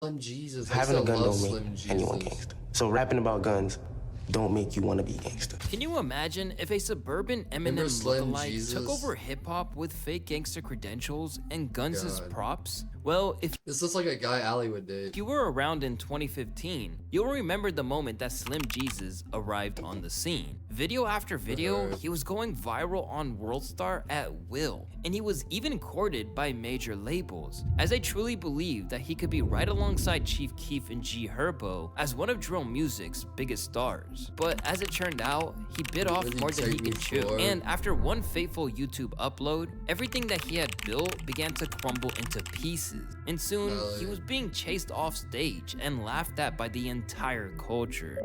Slim Jesus. I used Having to a gun love don't Slim make anyone Jesus. gangster. So rapping about guns don't make you want to be gangster. Can you imagine if a suburban Remember Eminem Slim lookalike Jesus? took over hip-hop with fake gangster credentials and guns as God. props? Well, if This looks like a guy Alley would date. you were around in 2015, you'll remember the moment that Slim Jesus arrived on the scene. Video after video, he was going viral on WorldStar at will, and he was even courted by major labels, as they truly believed that he could be right alongside Chief Keef and G Herbo as one of drill music's biggest stars. But as it turned out, he bit off What did more you than he take me could chew, for? and after one fateful YouTube upload, everything that he had built began to crumble into pieces. And soon, he was being chased off stage and laughed at by the entire culture.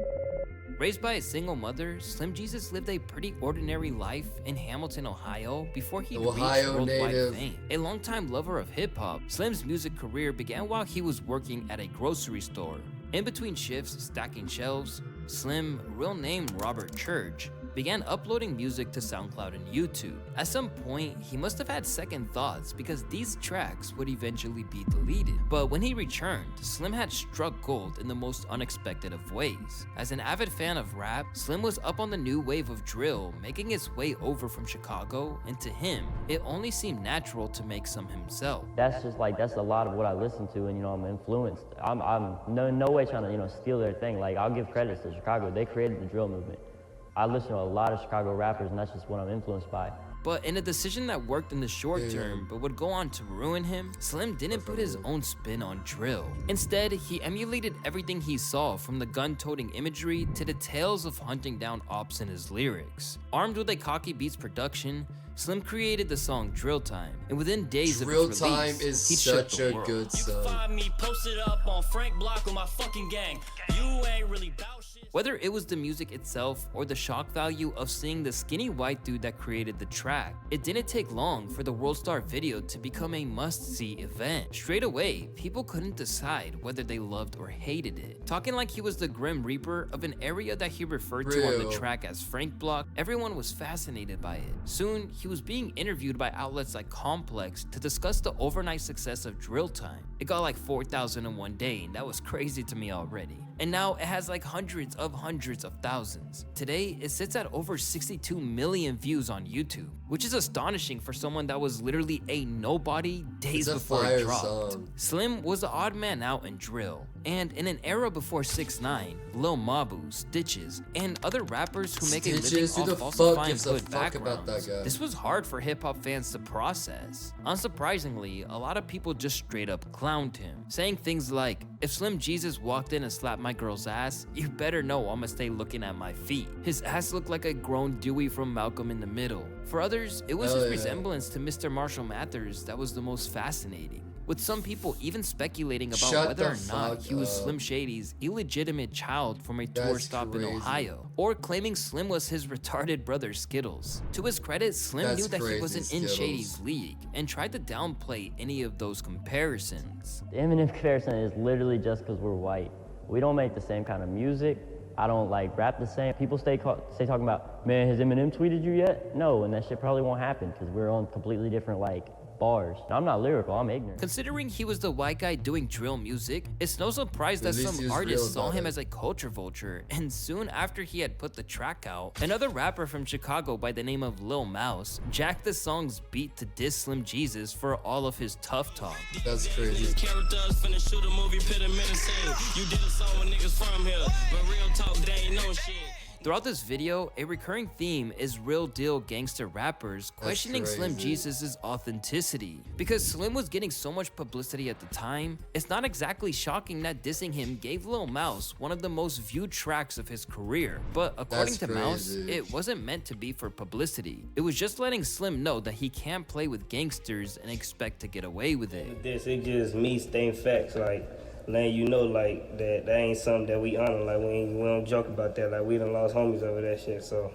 Raised by a single mother, Slim Jesus lived a pretty ordinary life in Hamilton, Ohio before he reached Ohio worldwide native. fame. A longtime lover of hip-hop, Slim's music career began while he was working at a grocery store. In between shifts stacking shelves, Slim, real name Robert Church, began uploading music to SoundCloud and YouTube. At some point, he must have had second thoughts because these tracks would eventually be deleted. But when he returned, Slim had struck gold in the most unexpected of ways. As an avid fan of rap, Slim was up on the new wave of drill, making its way over from Chicago, and to him, it only seemed natural to make some himself. That's just like, that's a lot of what I listen to, and I'm influenced. I'm no way trying to steal their thing. Like, I'll give credits to Chicago. They created the drill movement. I listen to a lot of Chicago rappers, and that's just what I'm influenced by. But in a decision that worked in the short term but would go on to ruin him, Slim didn't put his own spin on drill. Instead, he emulated everything he saw, from the gun-toting imagery to the tales of hunting down ops in his lyrics. Armed with a Cocky Beats production, Slim created the song Drill Time, and within days Drill of its Time release, is he shook such the a world. good You can song. find me posted up on Frank Block with my fucking gang. You ain't really bout shit. Whether it was the music itself or the shock value of seeing the skinny white dude that created the track, it didn't take long for the WorldStar video to become a must-see event. Straight away, people couldn't decide whether they loved or hated it. Talking like he was the Grim Reaper of an area that he referred to on the Real. track as Frank Block, everyone was fascinated by it. Soon, he was being interviewed by outlets like Complex to discuss the overnight success of Drill Time. It got like 4,000 in one day, and that was crazy to me already. And now it has like hundreds of thousands. Today, it sits at over 62 million views on YouTube, which is astonishing for someone that was literally a nobody days It's a before fire it dropped. song. Slim was the odd man out in drill, and in an era before 6ix9ine, Lil Mabu, Stitches, and other rappers who make a living Stitches? Who off the fuck falsifying gives a hood fuck about backgrounds, that guy? this was hard for hip-hop fans to process. Unsurprisingly, a lot of people just straight up clowned him, saying things like, "If Slim Jesus walked in and slapped my girl's ass, you better know I'ma stay looking at my feet. His ass looked like a grown Dewey from Malcolm in the Middle." For others, it was Hell his yeah. resemblance to Mr. Marshall Mathers that was the most fascinating, with some people even speculating about Shut whether the or not fuck he was up. Slim Shady's illegitimate child from a tour That's stop in crazy. Ohio, or claiming Slim was his retarded brother Skittles. To his credit, Slim That's knew that he crazy, wasn't in Skittles. Shady's league and tried to downplay any of those comparisons. The Eminem comparison is literally just because we're white. We don't make the same kind of music. I don't like rap the same. People stay talking about, man, has Eminem tweeted you yet? No, and that shit probably won't happen because we're on completely different bars. I'm not lyrical, I'm ignorant. Considering he was the white guy doing drill music, it's no surprise that At least he some was artists real saw about him it. as a culture vulture, and soon after he had put the track out, another rapper from Chicago by the name of Lil Mouse jacked the song's beat to diss Slim Jesus for all of his tough talk. That's crazy. Characters finna shoot a movie, pit a minute scene. You did a song with niggas from here, but real talk, they ain't no shit. Throughout this video, a recurring theme is real deal gangster rappers questioning Slim crazy. Jesus' authenticity. Because Slim was getting so much publicity at the time, it's not exactly shocking that dissing him gave Lil Mouse one of the most viewed tracks of his career. But according That's to Mouse, crazy. it wasn't meant to be for publicity. It was just letting Slim know that he can't play with gangsters and expect to get away with it. This, it just me stating facts, like letting you know, like that ain't something that we honor. Like we don't joke about that. Like we done lost homies over that shit. So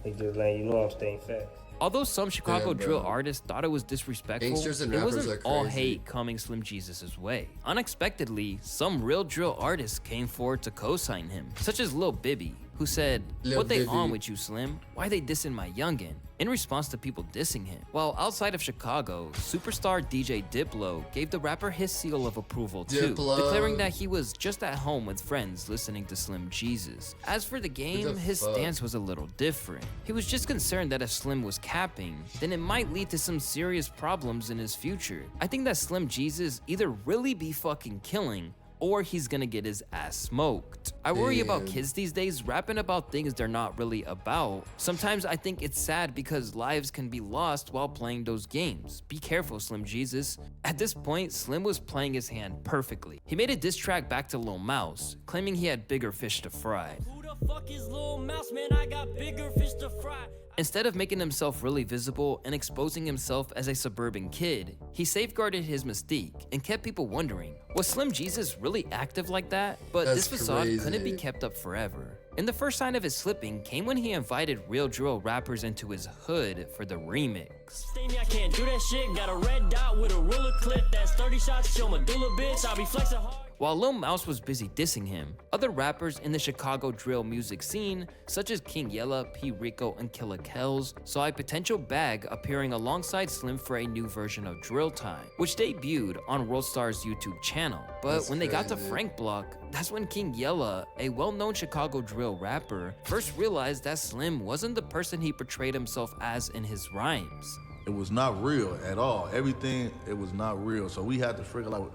it just letting you know I'm stating facts. Although some Chicago Damn, bro. drill artists thought it was disrespectful, Gangsters and it rappers wasn't are all crazy. hate coming Slim Jesus' way. Unexpectedly, some real drill artists came forward to co-sign him, such as Lil Bibby, who said, Lil "What they Vivi. on with you, Slim? Why they dissing my youngin?" in response to people dissing him. While outside of Chicago, superstar DJ Diplo gave the rapper his seal of approval too, Diplo. declaring that he was just at home with friends listening to Slim Jesus. As for the game, his fuck? stance was a little different. He was just concerned that if Slim was capping, then it might lead to some serious problems in his future. I think that Slim Jesus either really be fucking killing, or he's gonna get his ass smoked. I worry about Damn. kids these days rapping about things they're not really about. Sometimes I think it's sad because lives can be lost while playing those games. Be careful, Slim Jesus. At this point, Slim was playing his hand perfectly. He made a diss track back to Lil Mouse, claiming he had bigger fish to fry. Who the fuck is Lil Mouse, man? I got bigger fish to fry. Instead of making himself really visible and exposing himself as a suburban kid, he safeguarded his mystique and kept people wondering, was Slim Jesus really active like that? But That's this facade couldn't be crazy. kept up forever. And the first sign of his slipping came when he invited real drill rappers into his hood for the remix. Stay me, I can't do that shit. Got a red dot with a ruler clip. That's 30 shots, show medulla, bitch. I be flexing hard. While Lil Mouse was busy dissing him, other rappers in the Chicago drill music scene, such as King Yella, P. Rico, and Killa Kells, saw a potential bag appearing alongside Slim for a new version of Drill Time, which debuted on Worldstar's YouTube channel. But That's when they got to crazy. Frank Block, that's when King Yella, a well-known Chicago drill rapper, first realized that Slim wasn't the person he portrayed himself as in his rhymes. It was not real at all. Everything, it was not real. So we had to figure out,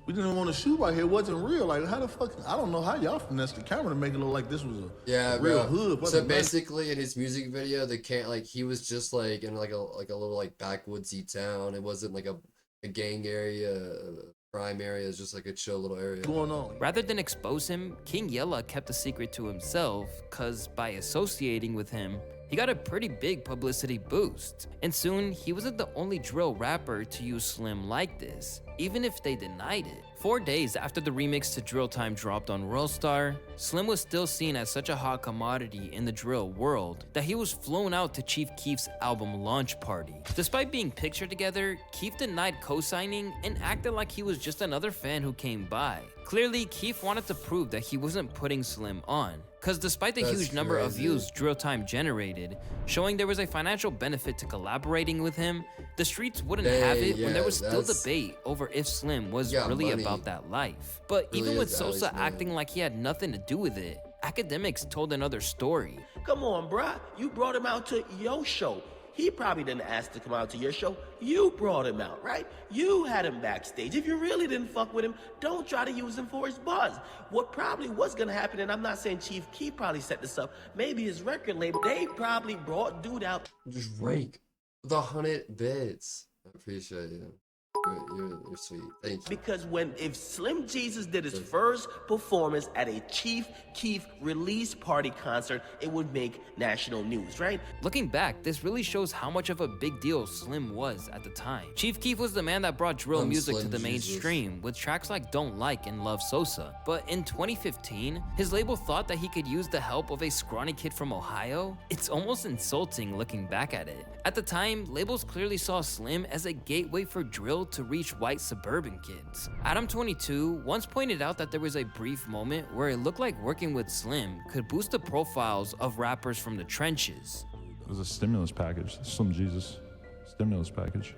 we didn't want to shoot right here. It wasn't real. Like, how the fuck, I don't know how y'all finessed the camera to make it look like this was Yeah, a real bro. hood. So Wasn't nothing. basically, in his music video, they can't like he was just like in like a little like backwoodsy town. It wasn't like a gang area, a crime area. It's just like a chill little area. What's going on? Rather than expose him, King Yella kept the secret to himself, cause by associating with him, he got a pretty big publicity boost. And soon, he wasn't the only drill rapper to use Slim like this, even if they denied it. 4 days after the remix to Drill Time dropped on Worldstar, Slim was still seen as such a hot commodity in the drill world that he was flown out to Chief Keef's album launch party. Despite being pictured together, Keef denied co-signing and acted like he was just another fan who came by. Clearly, Keef wanted to prove that he wasn't putting Slim on, cause despite the That's huge number of crazy. views Drill Time generated, showing there was a financial benefit to collaborating with him, the streets wouldn't have it when there was still that's- debate over if Slim was Yeah, really money about that life. But really even with is Ali's Sosa man. acting like he had nothing to do with it, academics told another story. Come on, bruh. You brought him out to your show. He probably didn't ask to come out to your show. You brought him out, right? You had him backstage. If you really didn't fuck with him, don't try to use him for his buzz. What probably was gonna happen, and I'm not saying Chief Keef probably set this up, maybe his record label, they probably brought dude out. Just rake the 100 bits. I appreciate you. You're sweet. Thank you. Because if Slim Jesus did his first performance at a Chief Keef release party concert, it would make national news, right? Looking back, this really shows how much of a big deal Slim was at the time. Chief Keef was the man that brought drill music to Slim the Jesus. mainstream with tracks like Don't Like and Love Sosa. But in 2015, his label thought that he could use the help of a scrawny kid from Ohio. It's almost insulting looking back at it. At the time, labels clearly saw Slim as a gateway for drill to reach white suburban kids. Adam22 once pointed out that there was a brief moment where it looked like working with Slim could boost the profiles of rappers from the trenches. It was a stimulus package, Slim Jesus stimulus package.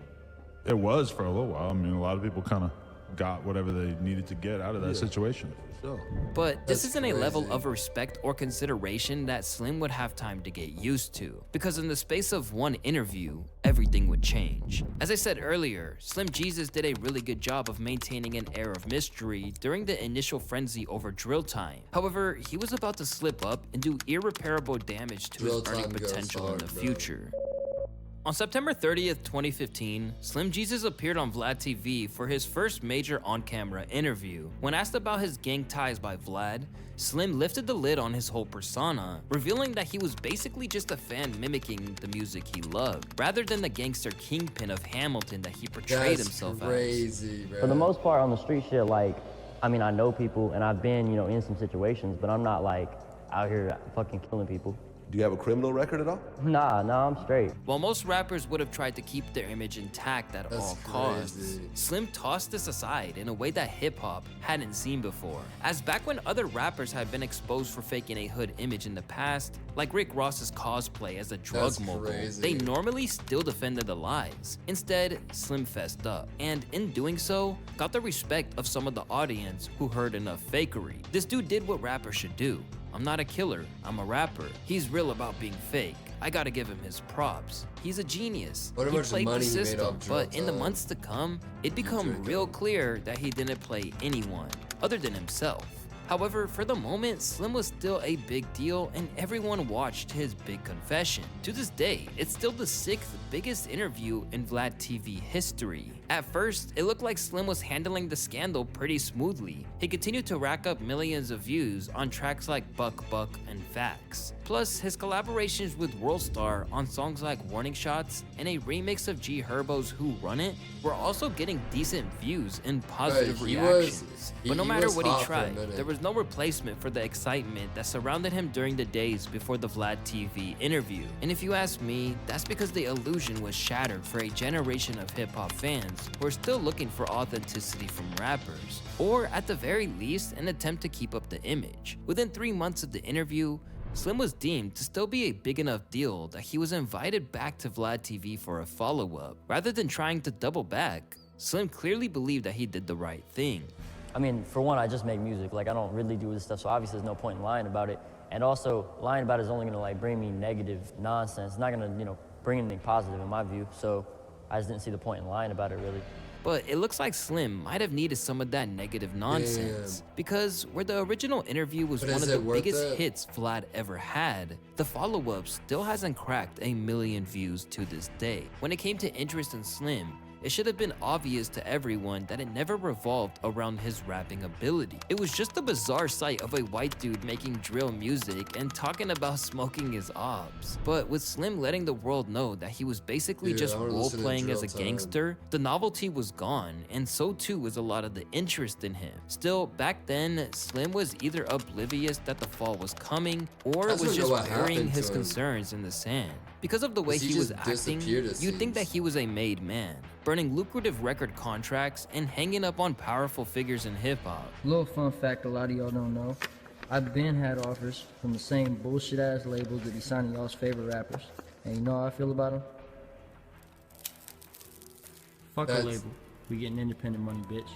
It was for a little while. I mean, a lot of people kind of got whatever they needed to get out of that situation. Sure. But this That's isn't a level crazy. of respect or consideration that Slim would have time to get used to, because in the space of one interview, everything would change. As I said earlier, Slim Jesus did a really good job of maintaining an air of mystery during the initial frenzy over Drill Time. However, he was about to slip up and do irreparable damage to Drill his earning Time goes potential in hard, the bro. future. On September 30th, 2015, Slim Jesus appeared on Vlad TV for his first major on-camera interview. When asked about his gang ties by Vlad, Slim lifted the lid on his whole persona, revealing that he was basically just a fan mimicking the music he loved, rather than the gangster kingpin of Hamilton that he portrayed That's himself as. crazy, bro. For the most part on the street shit, like, I mean, I know people and I've been, in some situations, but I'm not like out here fucking killing people. Do you have a criminal record at all? Nah, I'm straight. While most rappers would have tried to keep their image intact at all costs, Slim tossed this aside in a way that hip-hop hadn't seen before. As back when other rappers had been exposed for faking a hood image in the past, like Rick Ross's cosplay as a drug mogul, they normally still defended the lies. Instead, Slim fessed up, and in doing so, got the respect of some of the audience who heard enough fakery. This dude did what rappers should do. I'm not a killer, I'm a rapper. He's real about being fake. I gotta give him his props. He's a genius. He played the system, but in the months to come, it'd become real clear that he didn't play anyone other than himself. However, for the moment, Slim was still a big deal and everyone watched his big confession. To this day, it's still the 6th biggest interview in Vlad TV history. At first, it looked like Slim was handling the scandal pretty smoothly. He continued to rack up millions of views on tracks like Buck Buck and Facts. Plus, his collaborations with Worldstar on songs like Warning Shots and a remix of G Herbo's Who Run It were also getting decent views and positive reactions. But no matter what he tried, there was no replacement for the excitement that surrounded him during the days before the Vlad TV interview. And if you ask me, that's because the illusion was shattered for a generation of hip-hop fans who are still looking for authenticity from rappers, or at the very least, an attempt to keep up the image. Within 3 months of the interview, Slim was deemed to still be a big enough deal that he was invited back to Vlad TV for a follow-up. Rather than trying to double back, Slim clearly believed that he did the right thing. I mean, for one, I just make music. Like, I don't really do this stuff, so obviously there's no point in lying about it. And also, lying about it is only gonna like bring me negative nonsense. It's not gonna, bring anything positive in my view. So I just didn't see the point in lying about it, really. But it looks like Slim might have needed some of that negative nonsense. Because where the original interview was one of the biggest hits Vlad ever had, the follow-up still hasn't cracked 1 million views to this day. When it came to interest in Slim, it should have been obvious to everyone that it never revolved around his rapping ability. It was just the bizarre sight of a white dude making drill music and talking about smoking his obs. But with Slim letting the world know that he was basically just role-playing as a gangster, the novelty was gone, and so too was a lot of the interest in him. Still, back then, Slim was either oblivious that the fall was coming, or was just burying his concerns in the sand. Because of the way he was acting, you'd think that he was a made man, burning lucrative record contracts and hanging up on powerful figures in hip-hop. Little fun fact a lot of y'all don't know, I've been had offers from the same bullshit-ass labels that be signing y'all's favorite rappers. And you know how I feel about them? Fuck a label. We getting independent money, bitch.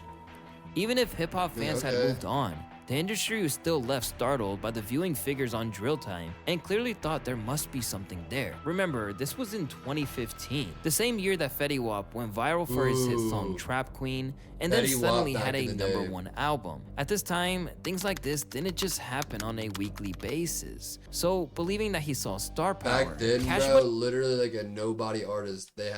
Even if hip-hop fans had moved on, the industry was still left startled by the viewing figures on Drill Time and clearly thought there must be something there. Remember, this was in 2015, the same year that Fetty Wap went viral for his hit song Trap Queen, and then suddenly had a #1 album. At this time, things like this didn't just happen on a weekly basis. So, believing that he saw star power, back then, bro, literally like a nobody artist, they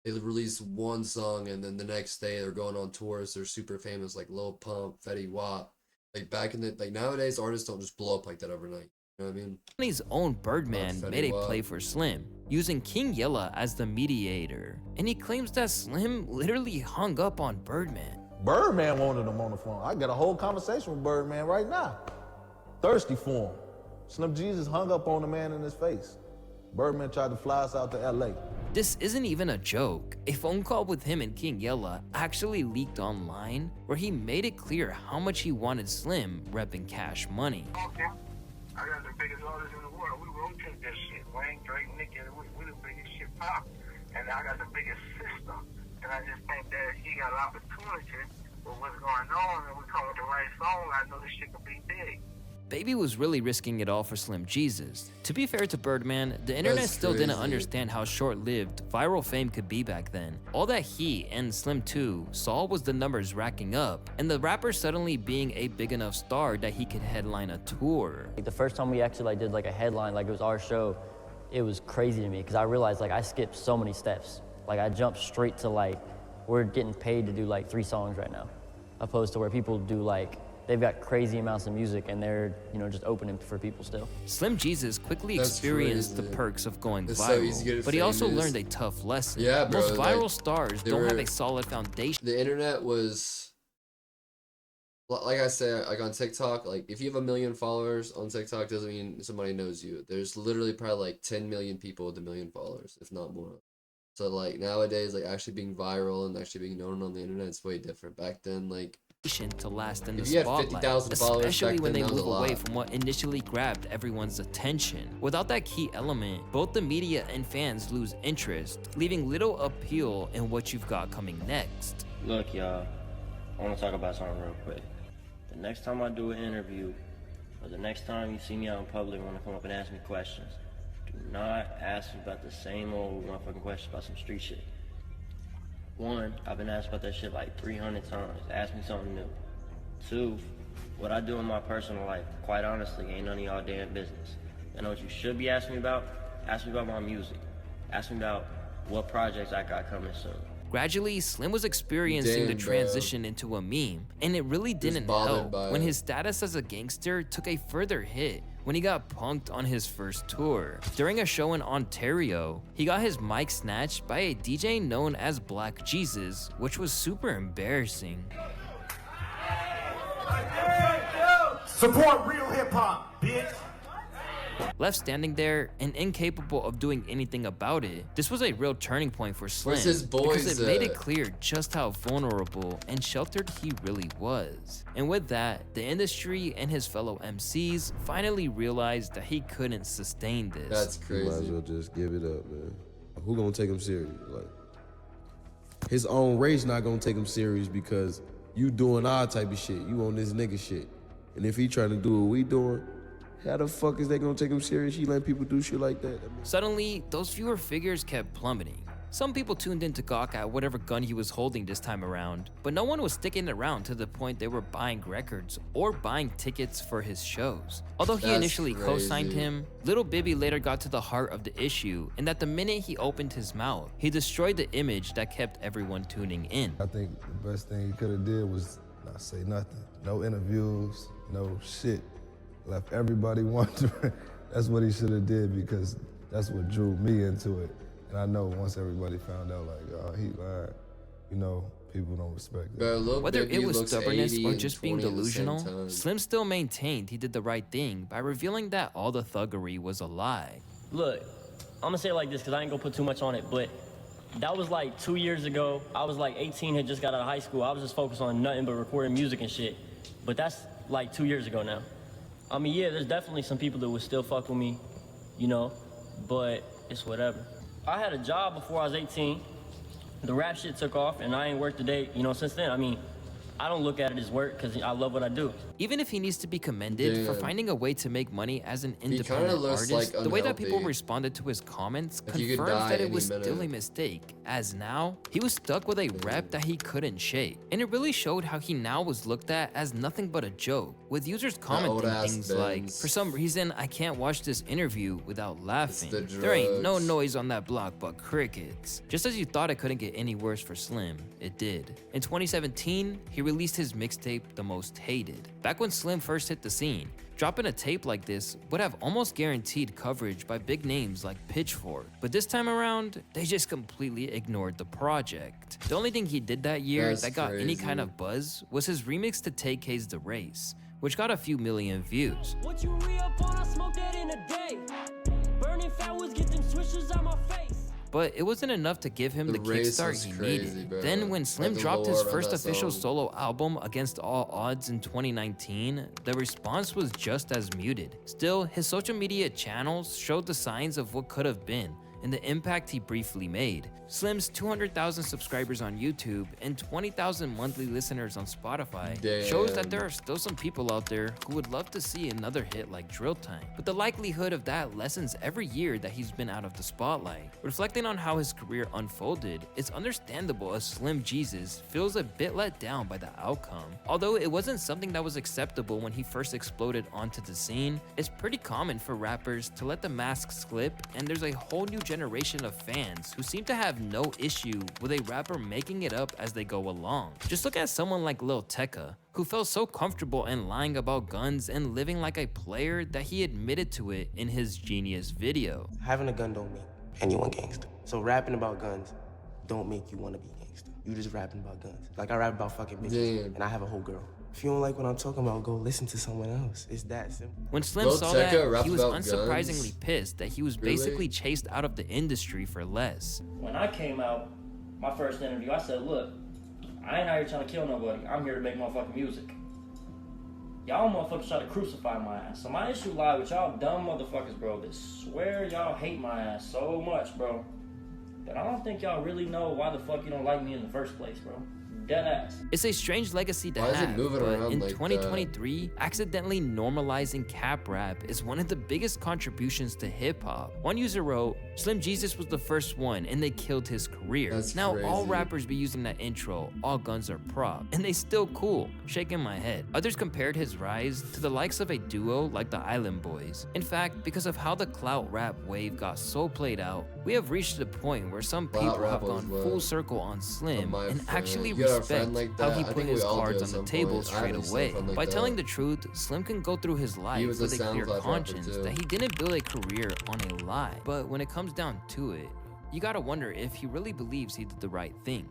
release one song and then the next day they're going on tours, they're super famous, like Lil Pump, Fetty Wap. Like back in the nowadays, artists don't just blow up like that overnight. You know what I mean? His own Birdman made a play for Slim, using King Yella as the mediator, and he claims that Slim literally hung up on Birdman. Birdman wanted him on the phone. I got a whole conversation with Birdman right now. Thirsty for him. Slim Jesus hung up on the man in his face. Birdman tried to fly us out to LA. This isn't even a joke. A phone call with him and King Yella actually leaked online, where he made it clear how much he wanted Slim repping Cash Money. Okay. I got the biggest artists in the world. We rotate that shit. Wayne, Drake, Nicki, we the biggest shit pop. And I got the biggest system. And I just think that he got an opportunity with what's going on, and we come with the right song, I know this shit could be big. Baby was really risking it all for Slim Jesus. To be fair to Birdman, the internet still didn't understand how short-lived viral fame could be back then. All that he and Slim too saw was the numbers racking up, and the rapper suddenly being a big enough star that he could headline a tour. Like the first time we actually did like a headline, like it was our show, it was crazy to me because I realized like I skipped so many steps. Like I jumped straight to like, we're getting paid to do like 3 songs right now, opposed to where people do like, they've got crazy amounts of music and they're, just opening for people still. Slim Jesus quickly experienced the perks of going viral, but he also learned a tough lesson. Yeah, bro, most viral stars don't have a solid foundation. The internet was like I said, like on TikTok, like if you have 1 million followers on TikTok, doesn't mean somebody knows you. There's literally probably like 10 million people with 1 million followers, if not more. So like nowadays, like actually being viral and actually being known on the internet is way different. Back then, like To last in the if you had spotlight, 50,000 followers especially back when then, they that was move a away lot. from what initially grabbed everyone's attention. Without that key element, both the media and fans lose interest, leaving little appeal in what you've got coming next. Look, y'all, I want to talk about something real quick. The next time I do an interview, or the next time you see me out in public and want to come up and ask me questions, do not ask me about the same old motherfucking questions about some street shit. One, I've been asked about that shit like 300 times. Ask me something new. Two, what I do in my personal life, quite honestly, ain't none of y'all damn business. You know what you should be asking me about? Ask me about my music. Ask me about what projects I got coming soon. Gradually, Slim was experiencing the Damn, transition into a meme, and it really didn't bothered help by when it. his status as a gangster took a further hit when he got punked on his first tour. During a show in Ontario, he got his mic snatched by a DJ known as Black Jesus, which was super embarrassing. Support real hip hop, bitch. Left standing there and incapable of doing anything about it, this was a real turning point for Slim Where's his boys because it made it at? clear just how vulnerable and sheltered he really was. And with that, the industry and his fellow MCs finally realized that he couldn't sustain this. That's You might as crazy. well just give it up, man. Who gonna take him serious? Like, his own race not gonna take him serious because you doing our type of shit. You on this nigga shit. And if he trying to do what we doing, how the fuck is they gonna take him serious? He letting people do shit like that? I mean, Suddenly, those viewer figures kept plummeting. Some people tuned in to gawk at whatever gun he was holding this time around, but no one was sticking around to the point they were buying records or buying tickets for his shows. Although he That's initially co-signed crazy. him, Lil Bibby later got to the heart of the issue, and that the minute he opened his mouth, he destroyed the image that kept everyone tuning in. I think the best thing he could have did was not say nothing. No interviews, no shit. Left everybody wondering. That's what he should have did because that's what drew me into it. And I know once everybody found out, like, oh, he lied, you know, people don't respect it. Bro, Lil Whether Bibby it was looks stubbornness 80 or and just being 20 at the same delusional, time. Slim still maintained he did the right thing by revealing that all the thuggery was a lie. Look, I'm gonna say it like this because I ain't gonna put too much on it, but that was like 2 years ago. I was like 18, had just got out of high school. I was just focused on nothing but recording music and shit. But that's like 2 years ago now. I mean, yeah, there's definitely some people that would still fuck with me, you know, but it's whatever. I had a job before I was 18. The rap shit took off, and I ain't worked a day, you know, since then. I mean, I don't look at it as work because I love what I do. Even if he needs to be commended for Damn. finding a way to make money as an kinda independent looks, artist, like, the way that people unhealthy. responded to his comments Like, he could confirms die that it any was still a minute. mistake, as now, he was stuck with a rep that he couldn't shake. And it really showed how he now was looked at as nothing but a joke, with users commenting old-ass things like, Benz. for some reason, I can't watch this interview without laughing. the There ain't no drugs. noise on that block but crickets. Just as you thought it couldn't get any worse for Slim, it did. In 2017, he released his mixtape, The Most Hated. Back when Slim first hit the scene, dropping a tape like this would have almost guaranteed coverage by big names like Pitchfork. But this time around, they just completely ignored the project. The only thing he did that year That's that got any crazy. kind of buzz was his remix to Take K's The Race, which got a few million views. What you re-up on, I smoke that in a day. Burning fat woods, get them swishers out my face. But it wasn't enough to give him the, The Race kickstart was he crazy, needed. bro. Then when Slim Like the dropped his Lord on first that official song. solo album, Against All Odds, in 2019, the response was just as muted. Still, his social media channels showed the signs of what could have been and the impact he briefly made. Slim's 200,000 subscribers on YouTube and 20,000 monthly listeners on Spotify shows that there are still some people out there who would love to see another hit like Drill Time. But the likelihood of that lessens every year that he's been out of the spotlight. Reflecting on how his career unfolded, it's understandable as Slim Jesus feels a bit let down by the outcome. Although it wasn't something that was acceptable when he first exploded onto the scene, it's pretty common for rappers to let the mask slip, and there's a whole new generation of fans who seem to have no issue with a rapper making it up as they go along. Just look at someone like Lil Tecca, who felt so comfortable in lying about guns and living like a player that he admitted to it in his Genius video. Having a gun don't make anyone gangster. So rapping about guns don't make you want to be gangster. You just rapping about guns. Like I rap about fucking bitches, Damn. and I have a whole girl. If you don't like what I'm talking about, go listen to someone else. It's that simple. When Slim Lil saw Tecca that, rapped he was about unsurprisingly guns? pissed that he was Really? basically chased out of the industry for less. When I came out, my first interview, I said, look, I ain't out here trying to kill nobody. I'm here to make motherfucking music. Y'all motherfuckers try to crucify my ass. So my issue lies with y'all dumb motherfuckers, bro, that swear y'all hate my ass so much, bro, that I don't think y'all really know why the fuck you don't like me in the first place, bro. Dead ass. It's a strange legacy to Why is it have, moving but around in like 2023, accidentally normalizing cap rap is one of the biggest contributions to hip-hop. One user wrote, Slim Jesus was the first one and they killed his career. That's Now all crazy. rappers be using that intro, all guns are prop, and they still cool, shaking my head. Others compared his rise to the likes of a duo like the Island Boys. In fact, because of how the clout rap wave got so played out, we have reached the point where some Clout people rap have was gone what? full circle on Slim My and friend. actually You got a respect friend like how that? he I put think his we all do cards at on the some table point. I straight haven't seen a away. friend like By that. telling the truth, Slim can go through his life was with a a clear SoundCloud rapper, conscience too. that he didn't build a career on a lie. But when it comes down to it, you gotta wonder if he really believes he did the right thing.